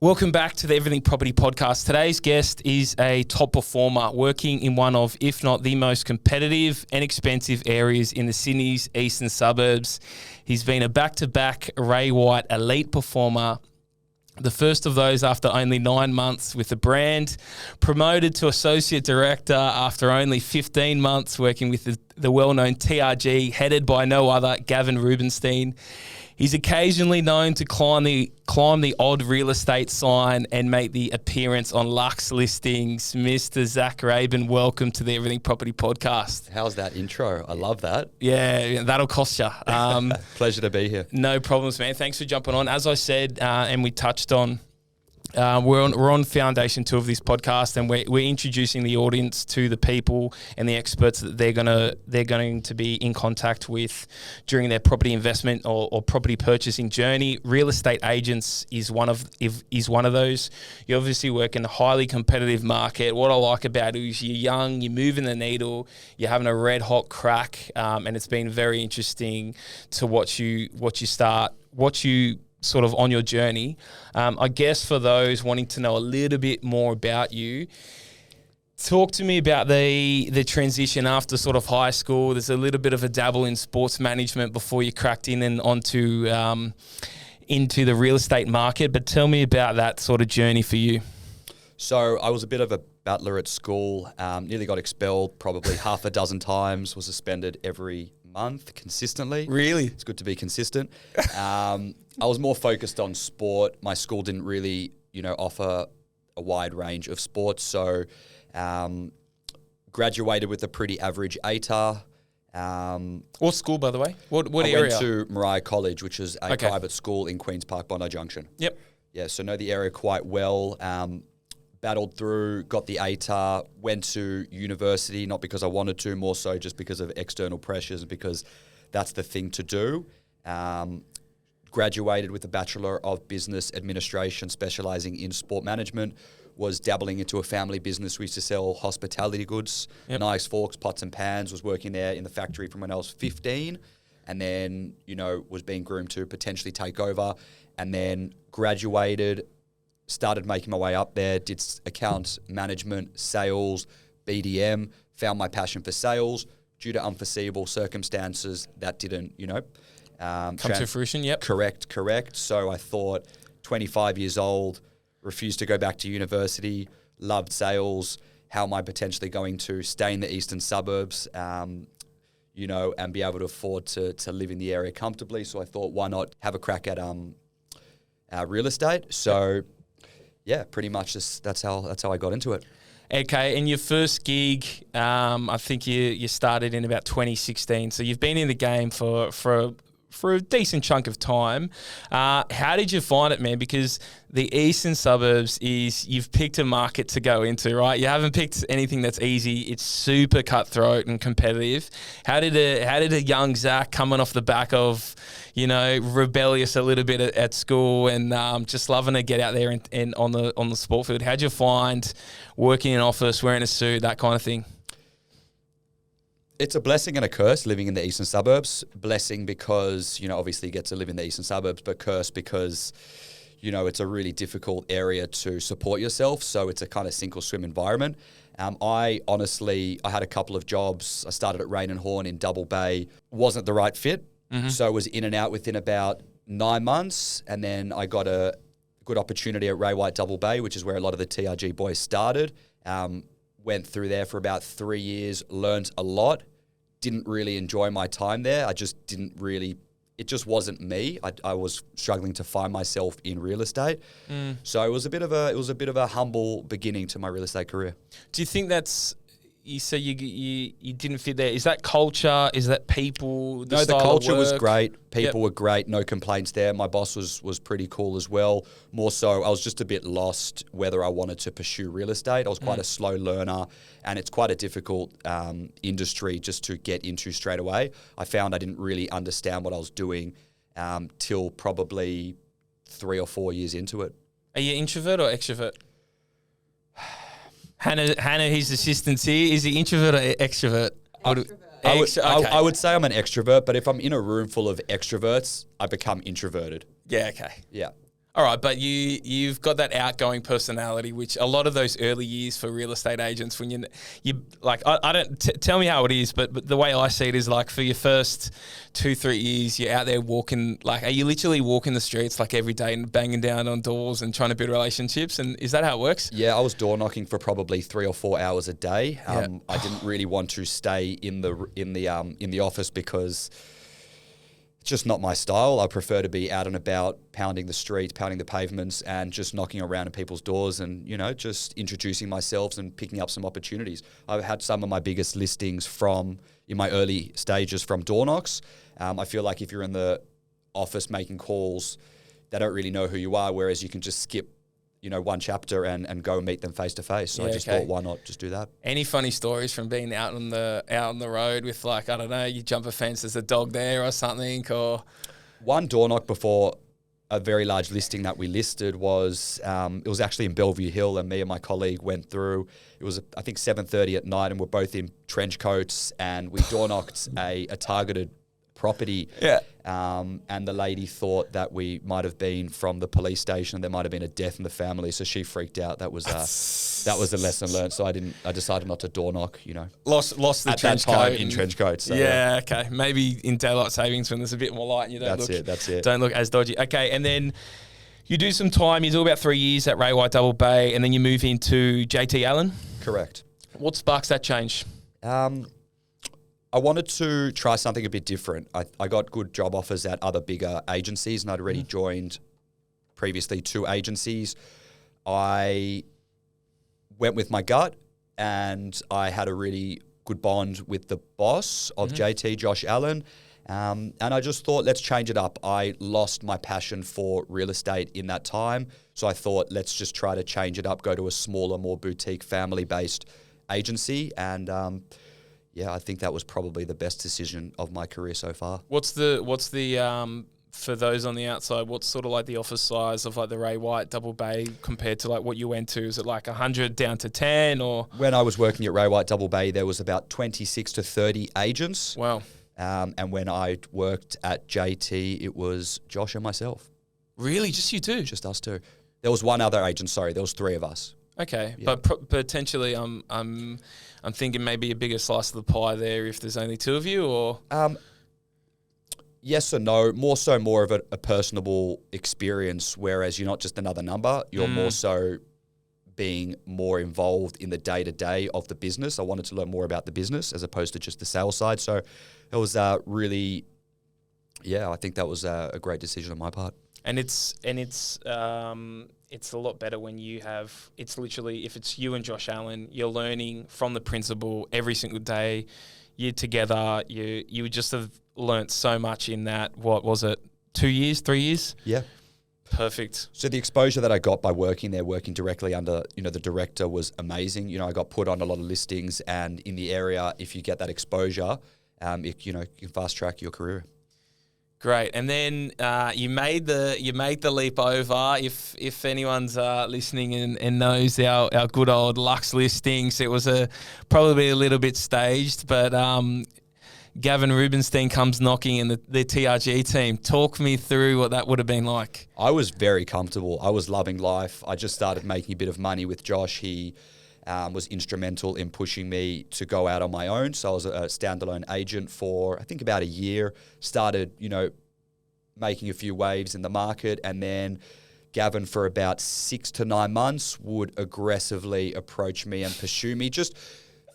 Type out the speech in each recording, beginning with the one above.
Welcome back to the Everything Property Podcast. Today's guest is a top performer working in one of, if not the most competitive and expensive areas in the Sydney's eastern suburbs. He's been a back-to-back Ray White elite performer, the first of those after only 9 months with the brand, promoted to associate director after only 15 months working with the well-known TRG, headed by no other, Gavin Rubinstein. He's occasionally known to climb the odd real estate sign and make the appearance on Lux listings. Mr. Zac Rabin, welcome to the Everything Property Podcast. How's that intro? I love that. Yeah, that'll cost you. Pleasure to be here. No problems, man. Thanks for jumping on. As I said, and we touched on, we're on Foundation 2 of this podcast, and we're introducing the audience to the people and the experts that they're going to be in contact with during their property investment or property purchasing journey. Real estate agents is one of those. You obviously work in a highly competitive market. What I like about it is you're young, you're moving the needle, you're having a red hot crack, and it's been very interesting to watch you sort of on your journey. I guess for those wanting to know a little bit more about you, talk to me about the transition after sort of high school. There's a little bit of a dabble in sports management before you cracked in and onto into the real estate market, but tell me about that sort of journey for you. So I was a bit of a battler at school, nearly got expelled probably half a dozen times, was suspended every month consistently. Really? It's good to be consistent. I was more focused on sport. My school didn't really, offer a wide range of sports. So graduated with a pretty average ATAR. What school, by the way? What I area? went to Mariah College, which is a private school in Queen's Park, Bondi Junction. Yep. Yeah, so know the area quite well. Battled through, got the ATAR, went to university, not because I wanted to, more so just because of external pressures, because that's the thing to do. Graduated with a Bachelor of Business Administration, specialising in sport management, was dabbling into a family business. We used to sell hospitality goods, knives, forks, pots and pans, was working there in the factory from when I was 15, and then, was being groomed to potentially take over, and then graduated, started making my way up there, did account management, sales, BDM, found my passion for sales. Due to unforeseeable circumstances, that didn't, come to fruition, yep. Correct. So I thought, 25 years old, refused to go back to university, loved sales. How am I potentially going to stay in the eastern suburbs, and be able to afford to live in the area comfortably? So I thought, why not have a crack at real estate? So yeah, pretty much that's how I got into it. Okay, and your first gig, I think you started in about 2016. So you've been in the game for a decent chunk of time. How did you find it, man? Because the eastern suburbs you've picked a market to go into, right? You haven't picked anything that's easy. It's super cutthroat and competitive. How did a young Zac coming off the back of, rebellious a little bit at school and just loving to get out there and on the sport field, how'd you find working in an office, wearing a suit, that kind of thing? It's a blessing and a curse living in the eastern suburbs. Blessing because, obviously you get to live in the eastern suburbs, but curse because, it's a really difficult area to support yourself. So it's a kind of sink or swim environment. I had a couple of jobs. I started at Rain and Horn in Double Bay. Wasn't the right fit. Mm-hmm. So I was in and out within about 9 months. And then I got a good opportunity at Ray White Double Bay, which is where a lot of the TRG boys started. Went through there for about 3 years, learned a lot, didn't really enjoy my time there. It just wasn't me. I was struggling to find myself in real estate. So it was a bit of a humble beginning to my real estate career. Do you think you say you didn't fit there? Is that culture? Is that people? No, the culture was great. People were great. No complaints there. My boss was pretty cool as well. More so, I was just a bit lost whether I wanted to pursue real estate. I was quite a slow learner, and it's quite a difficult industry just to get into straight away. I found I didn't really understand what I was doing till probably 3 or 4 years into it. Are you introvert or extrovert? Hannah, his assistant here, is he introvert or extrovert? I would say I'm an extrovert, but if I'm in a room full of extroverts, I become introverted. Yeah, okay. Yeah. All right, but you've got that outgoing personality, which a lot of those early years for real estate agents, when you like, I don't tell me how it is, but the way I see it is like for your first 2-3 years, you're out there walking. Like, are you literally walking the streets like every day and banging down on doors and trying to build relationships? And is that how it works? Yeah, I was door knocking for probably 3 or 4 hours a day. Yeah. I didn't really want to stay in the office because it's just not my style. I prefer to be out and about, pounding the streets, pounding the pavements, and just knocking around at people's doors and, just introducing myself and picking up some opportunities. I've had some of my biggest listings in my early stages from door knocks. I feel like if you're in the office making calls, they don't really know who you are, whereas you can just skip one chapter and go and meet them face to face. So I just thought, why not just do that? Any funny stories from being out on the road with, like, I don't know, you jump a fence, there's a dog there or something, or one door knock before a very large listing that we listed was it was actually in Bellevue Hill, and me and my colleague went through. It was I think 7:30 at night, and we're both in trench coats, and we door knocked a targeted property. Yeah. And the lady thought that we might have been from the police station. There might have been a death in the family, so she freaked out. That was a lesson learned. So I decided not to door knock. Lost the at trench that time coat in trench coats. So yeah. Okay. Maybe in daylight savings when there's a bit more light and you don't That's it. Don't look as dodgy. Okay, and then you do some time. You do about 3 years at Ray White Double Bay, and then you move into JT Allen. Correct. What sparks that change? I wanted to try something a bit different. I got good job offers at other bigger agencies, and I'd already joined previously 2 agencies. I went with my gut, and I had a really good bond with the boss of JT, Josh Allen, and I just thought, let's change it up. I lost my passion for real estate in that time, so I thought, let's just try to change it up, go to a smaller, more boutique, family-based agency, and I think that was probably the best decision of my career so far. What's the for those on the outside, what's sort of like the office size of like the Ray White Double Bay compared to like what you went to? Is it like 100 down to 10 or? When I was working at Ray White Double Bay, there was about 26 to 30 agents. Wow. And when I worked at JT, it was Josh and myself. Really? Just you two? Just us two. There was one other agent, sorry. There was 3 of us. Okay, yeah. But potentially I'm thinking maybe a bigger slice of the pie there if there's only 2 of you, or? Yes or no, more of a personable experience, whereas you're not just another number, you're more so being more involved in the day-to-day of the business. I wanted to learn more about the business as opposed to just the sales side. So it was really, I think that was a great decision on my part. And it's a lot better when it's literally, if it's you and Josh Allen, you're learning from the principal every single day. You're together. You just have learnt so much in that. What was it? 2 years, 3 years? Yeah. Perfect. So the exposure that I got by working there, working directly under, the director was amazing. I got put on a lot of listings, and in the area, if you get that exposure, you can fast track your career. Great, and then you made the leap over. If anyone's listening and knows our good old Lux listings, it was probably a little bit staged, but Gavin Rubinstein comes knocking in the TRG team. Talk me through what that would have been like. I was very comfortable. I was loving life. I just started making a bit of money with Josh. He was instrumental in pushing me to go out on my own. So I was a standalone agent for, I think, about a year. Started, making a few waves in the market, and then Gavin, for about 6 to 9 months, would aggressively approach me and pursue me. Just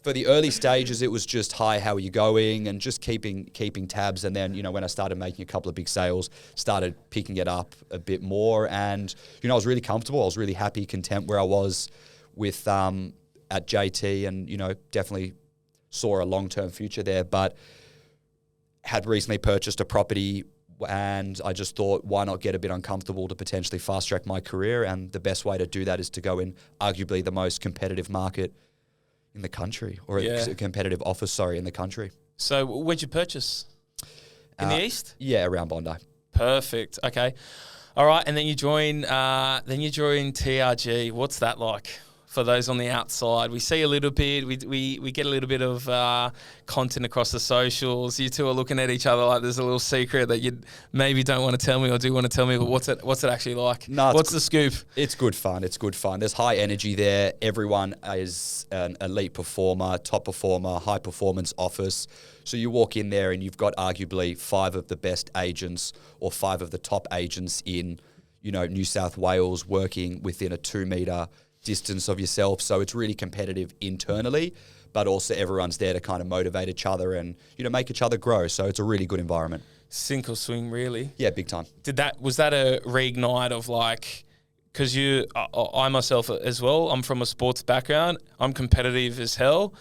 for the early stages, it was just, hi, how are you going? And just keeping tabs. And then, when I started making a couple of big sales, started picking it up a bit more. And, I was really comfortable. I was really happy, content where I was with at JT, and, definitely saw a long-term future there. But had recently purchased a property, and I just thought, why not get a bit uncomfortable to potentially fast-track my career? And the best way to do that is to go in arguably the most competitive market in the country, or a competitive office, in the country. So where'd you purchase? In the East? Yeah, around Bondi. Perfect. Okay. All right, and then you join TRG. What's that like for those on the outside? We see a little bit, we get a little bit of content across the socials. You two are looking at each other like there's a little secret that you maybe don't want to tell me or do want to tell me, but what's it actually like? No, what's the scoop? It's good fun. It's good fun. There's high energy there. Everyone is an elite performer, top performer, high performance office. So you walk in there and you've got arguably 5 of the best agents or 5 of the top agents in, New South Wales working within a 2-meter distance of yourself. So it's really competitive internally, but also everyone's there to kind of motivate each other and, make each other grow. So it's a really good environment. Sink or swim, really? Yeah, big time. Was that a reignite of like, because I myself as well, I'm from a sports background. I'm competitive as hell.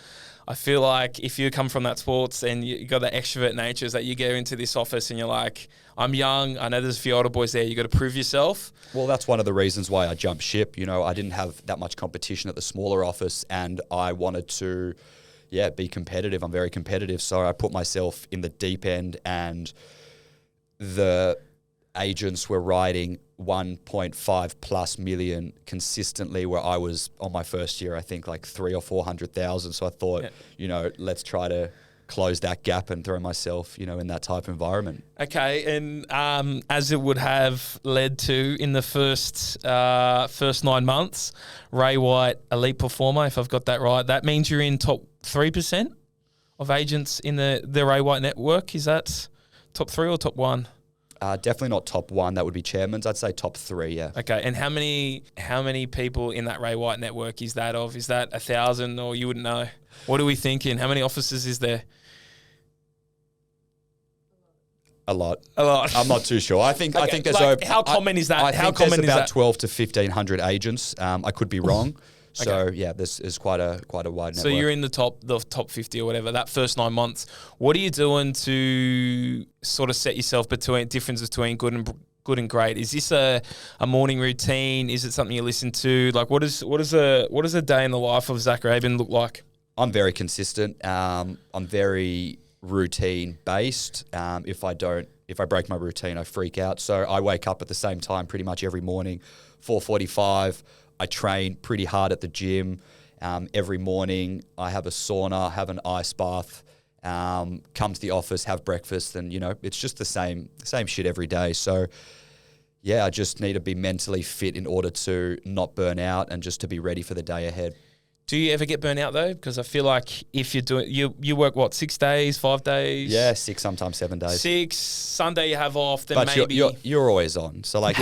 I feel like if you come from that sports and you got that extrovert nature, is that you get into this office and you're like, I'm young, I know there's a few older boys there, you got to prove yourself. Well, that's one of the reasons why I jumped ship. I didn't have that much competition at the smaller office and I wanted to, be competitive. I'm very competitive. So I put myself in the deep end and the agents were writing 1.5 plus million consistently, where I was on my first year, I think like 300,000 or 400,000. So I thought, let's try to close that gap and throw myself, in that type of environment. Okay, and as it would have led to in the first 9 months, Ray White, elite performer, if I've got that right, that means you're in top 3% of agents in the Ray White network. Is that top 3 or top 1? Definitely not top 1. That would be chairman's. I'd say top 3. Yeah. Okay. And how many people in that Ray White network is that of? Is that 1,000 or you wouldn't know? What are we thinking? How many offices is there? A lot. I'm not too sure. I think there's how common is that? How common is about 12 to 1,500 agents. I could be wrong. So this is quite a wide network. So you're in the top 50 or whatever, that first 9 months. What are you doing to sort of set yourself difference between good and great? Is this a morning routine? Is it something you listen to? Like what does a day in the life of Zac Rabin look like? I'm very consistent. I'm very routine based. If I break my routine, I freak out. So I wake up at the same time pretty much every morning, 4:45. I train pretty hard at the gym. Every morning I have a sauna, have an ice bath, come to the office, have breakfast, and it's just the same shit every day. So I just need to be mentally fit in order to not burn out and just to be ready for the day ahead. Do you ever get burnt out though? Because I feel like if you're doing, you work 6 days, 5 days? Yeah, 6, sometimes 7 days. 6, Sunday you have off, then but maybe. You're always on. So like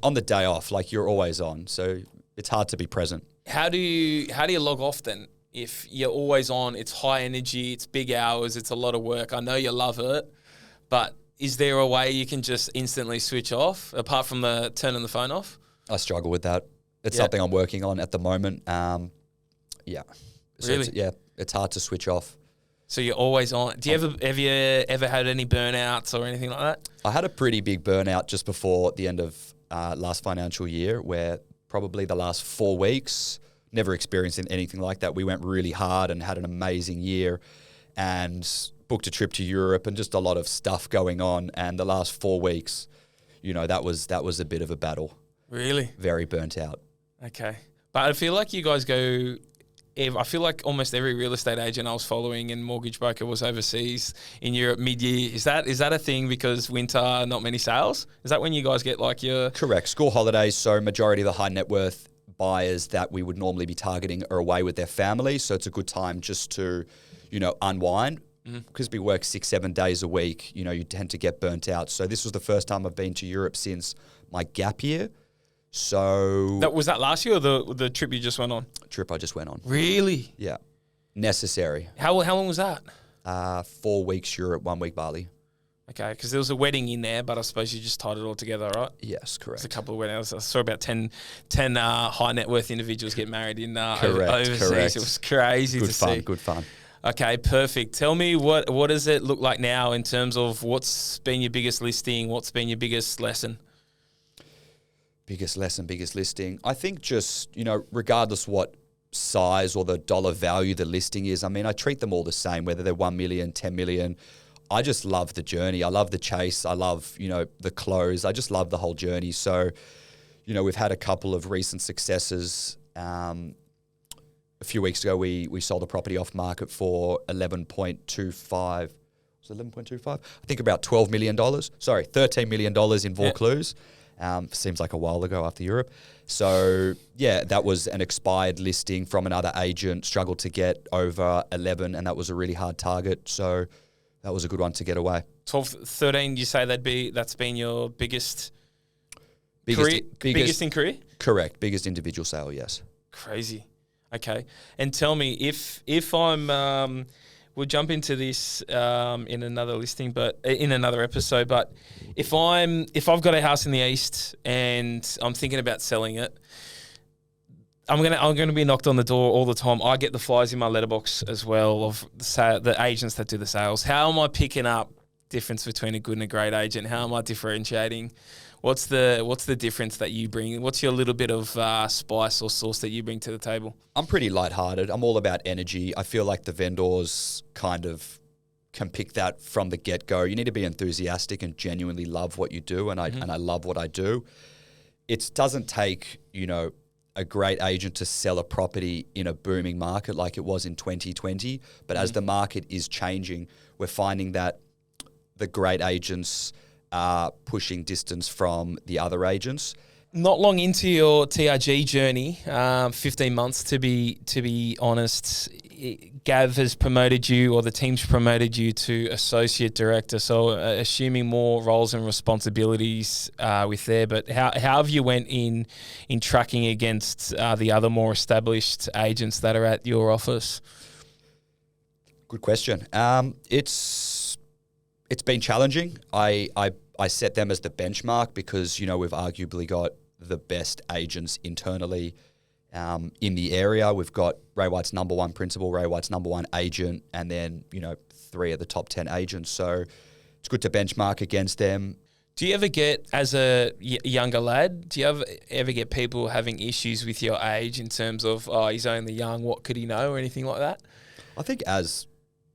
on the day off, like you're always on. So it's hard to be present. How do you log off then? If you're always on, it's high energy, it's big hours, it's a lot of work. I know you love it, but is there a way you can just instantly switch off apart from the turning the phone off? I struggle with that. It's something I'm working on at the moment. So really? It's hard to switch off. So you're always on. Have you ever had any burnouts or anything like that? I had a pretty big burnout just before the end of last financial year, where probably the last 4 weeks, never experienced anything like that. We went really hard and had an amazing year and booked a trip to Europe and just a lot of stuff going on. And the last 4 weeks, that was a bit of a battle. Really? Very burnt out. Okay. But I feel like you guys go... I feel like almost every real estate agent I was following and mortgage broker was overseas in Europe mid-year. Is that a thing because winter, not many sales? Is that when you guys get like your... Correct. School holidays, so majority of the high net worth buyers that we would normally be targeting are away with their families. So it's a good time just to, unwind. Because we work 6-7 days a week, you tend to get burnt out. So this was the first time I've been to Europe since my gap year. So... Was that last year or the trip you just went on? Trip I just went on. Really? Yeah. Necessary. How long was that? 4 weeks Europe, 1 week Bali. Okay, because there was a wedding in there, but I suppose you just tied it all together, right? Yes, correct. There's a couple of weddings. I saw about 10 high net worth individuals get married in overseas. Correct. It was crazy to see. Good fun. Okay, perfect. Tell me what does it look like now in terms of what's been your biggest listing? What's been your biggest lesson? Biggest lesson, biggest listing. I think just, regardless what size or the dollar value the listing is, I treat them all the same, whether they're 1 million, 10 million. I just love the journey. I love the chase. I love, the close. I just love the whole journey. So, we've had a couple of recent successes. a few weeks ago, we sold a property off market for 11.25. Was it 11.25? I think about $12 million. Sorry, $13 million in Vaucluse. Seems like a while ago after Europe. So, yeah, that was an expired listing from another agent, struggled to get over 11, and that was a really hard target. So that was a good one to get away. 12, 13, you say that's been your biggest in career? Correct. Biggest individual sale, yes. Crazy. Okay. And tell me, if I'm... we'll jump into this in another episode. But if I've got a house in the east and I'm thinking about selling it, I'm gonna be knocked on the door all the time. I get the flies in my letterbox as well of the agents that do the sales. How am I picking up difference between a good and a great agent? How am I differentiating? What's the difference that you bring? What's your little bit of spice or sauce that you bring to the table? I'm pretty lighthearted. I'm all about energy. I feel like the vendors kind of can pick that from the get-go. You need to be enthusiastic and genuinely love what you do, and I love what I do. It doesn't take, a great agent to sell a property in a booming market like it was in 2020, but as the market is changing, we're finding that the great agents are pushing distance from the other agents. Not long into your TRG journey, 15 months to be honest, Gav has promoted you, or the team's promoted you to associate director. So assuming more roles and responsibilities with there. But how have you went in tracking against the other more established agents that are at your office? Good question. It's been challenging. I set them as the benchmark because, we've arguably got the best agents internally in the area. We've got Ray White's number one principal, Ray White's number one agent, and then, 3 of the top 10 agents. So it's good to benchmark against them. Do you ever get, as a younger lad, ever get people having issues with your age in terms of, he's only young, what could he know, or anything like that? I think as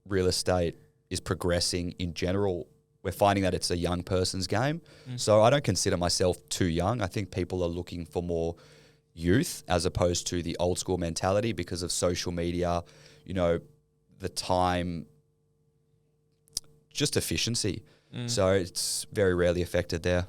real estate is progressing in general, we're finding that it's a young person's game. So I don't consider myself too young. I think people are looking for more youth as opposed to the old school mentality because of social media, the time, just efficiency. So it's very rarely affected there.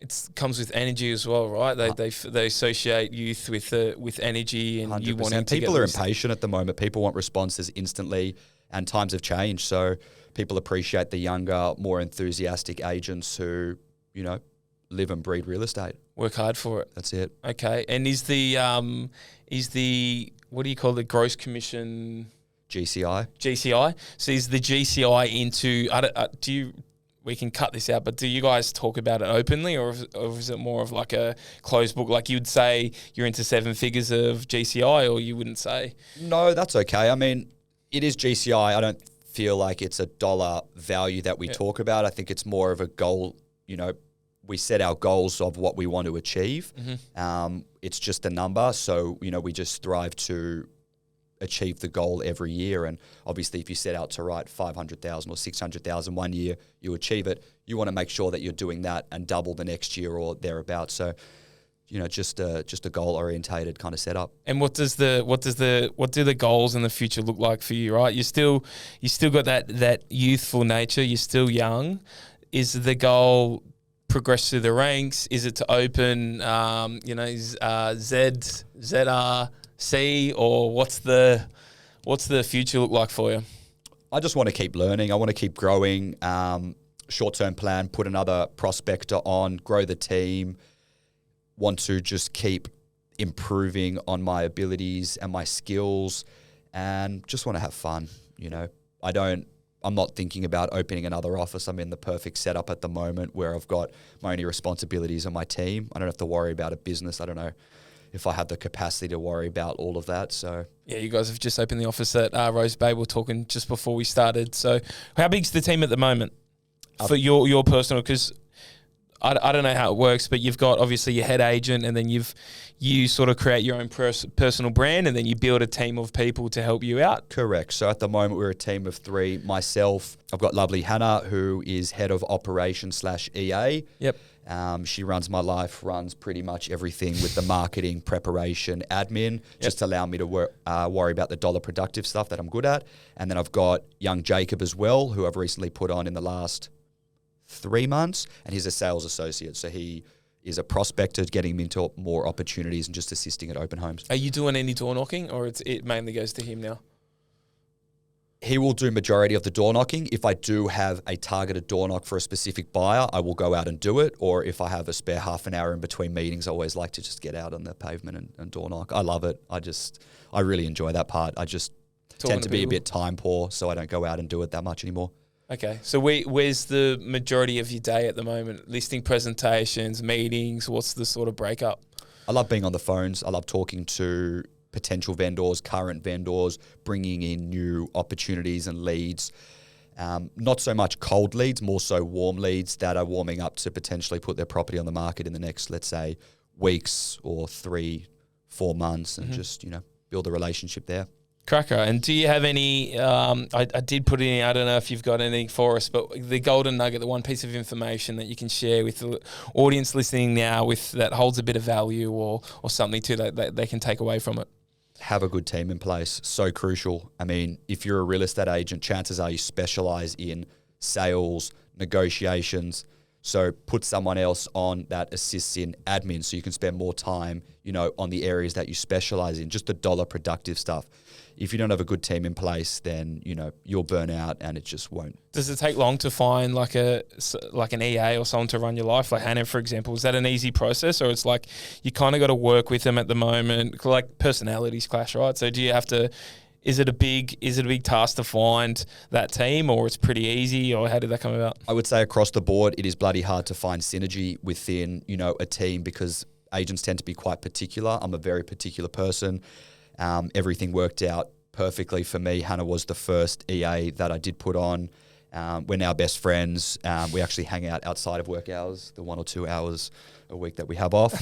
It comes with energy as well, right? They associate youth with energy, and 100%. You want to people are impatient at the moment. People want responses instantly, and times have changed. So people appreciate the younger, more enthusiastic agents who, live and breed real estate. Work hard for it. That's it. Okay. And is the what do you call the gross commission? GCI. So is the GCI into? We can cut this out, but do you guys talk about it openly, or is it more of like a closed book? Like you'd say you're into 7 figures of GCI, or you wouldn't say? No, that's okay. I mean, it is GCI. I don't feel like it's a dollar value that we talk about. I think it's more of a goal. We set our goals of what we want to achieve. It's just a number. So, we just strive to achieve the goal every year. And obviously, if you set out to write 500,000 or 600,000 one year, you achieve it. You want to make sure that you're doing that and double the next year or thereabouts. So, just a goal orientated kind of setup. And what do the goals in the future look like for you? Right, you still got that youthful nature. You're still young. Is the goal progress through the ranks? Is it to open, ZRC, or what's the future look like for you? I just want to keep learning. I want to keep growing. Short-term plan, put another prospector on, grow the team. Want to just keep improving on my abilities and my skills, and just want to have fun. I'm not thinking about opening another office. I'm in the perfect setup at the moment where I've got my only responsibilities on my team. I don't have to worry about a business. I don't know if I have the capacity to worry about all of that. So yeah, you guys have just opened the office at Rose Bay. We're talking just before we started. So how big's the team at the moment for your personal? Because I don't know how it works, but you've got obviously your head agent, and then you sort of create your own personal brand, and then you build a team of people to help you out. Correct. So at the moment, we're a team of 3. Myself, I've got lovely Hannah, who is head of operations / EA. Yep. She runs my life, runs pretty much everything with the marketing, preparation, admin, just to allow me to worry about the dollar productive stuff that I'm good at. And then I've got young Jacob as well, who I've recently put on in the last 3 months, and he's a sales associate. So he is a prospector, getting him into more opportunities and just assisting at open homes. Are you doing any door knocking, or it mainly goes to him now? He will do majority of the door knocking. If I do have a targeted door knock for a specific buyer, I will go out and do it. Or if I have a spare half an hour in between meetings, I always like to just get out on the pavement and door knock. I love it. I really enjoy that part. I just tend to be a bit time poor, so I don't go out and do it that much anymore. Okay, so where's the majority of your day at the moment? Listing presentations, meetings, what's the sort of breakup? I love being on the phones. I love talking to potential vendors, current vendors, bringing in new opportunities and leads. Not so much cold leads, more so warm leads that are warming up to potentially put their property on the market in the next, let's say, weeks or 3-4 months, and just, build a relationship there. Cracker. And do you have any, I did put it in, I don't know if you've got anything for us, but the golden nugget, the one piece of information that you can share with the audience listening now that holds a bit of value or something too that they can take away from it? Have a good team in place. So crucial. I mean, if you're a real estate agent, chances are you specialize in sales, negotiations. So put someone else on that assists in admin so you can spend more time, on the areas that you specialize in, just the dollar productive stuff. If you don't have a good team in place, then, you'll burn out and it just won't. Does it take long to find like an EA or someone to run your life? Like Hannah, for example, is that an easy process, or it's like you kind of got to work with them at the moment? Like personalities clash, right? So do you have to? Is it a big task to find that team, or it's pretty easy, or how did that come about? I would say across the board, it is bloody hard to find synergy within, a team, because agents tend to be quite particular. I'm a very particular person. Everything worked out perfectly for me. Hannah was the first EA that I did put on. We're now best friends. We actually hang out outside of work hours, the 1 or 2 hours a week that we have off.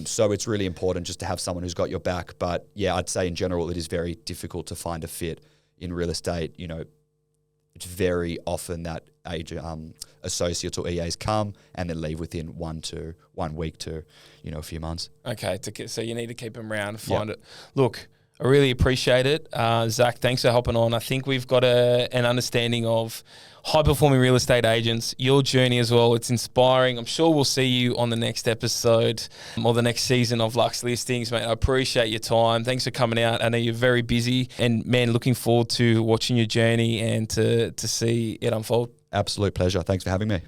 So it's really important just to have someone who's got your back. But yeah, I'd say in general, it is very difficult to find a fit in real estate. It's very often that associates or EAs come and then leave within 1 week to, a few months. Okay, so you need to keep them around, find it. Look, I really appreciate it. Zac, thanks for hopping on. I think we've got an understanding of high-performing real estate agents, your journey as well. It's inspiring. I'm sure we'll see you on the next episode or the next season of Lux Listings, mate. I appreciate your time. Thanks for coming out. I know you're very busy, and, man, looking forward to watching your journey and to see it unfold. Absolute pleasure. Thanks for having me.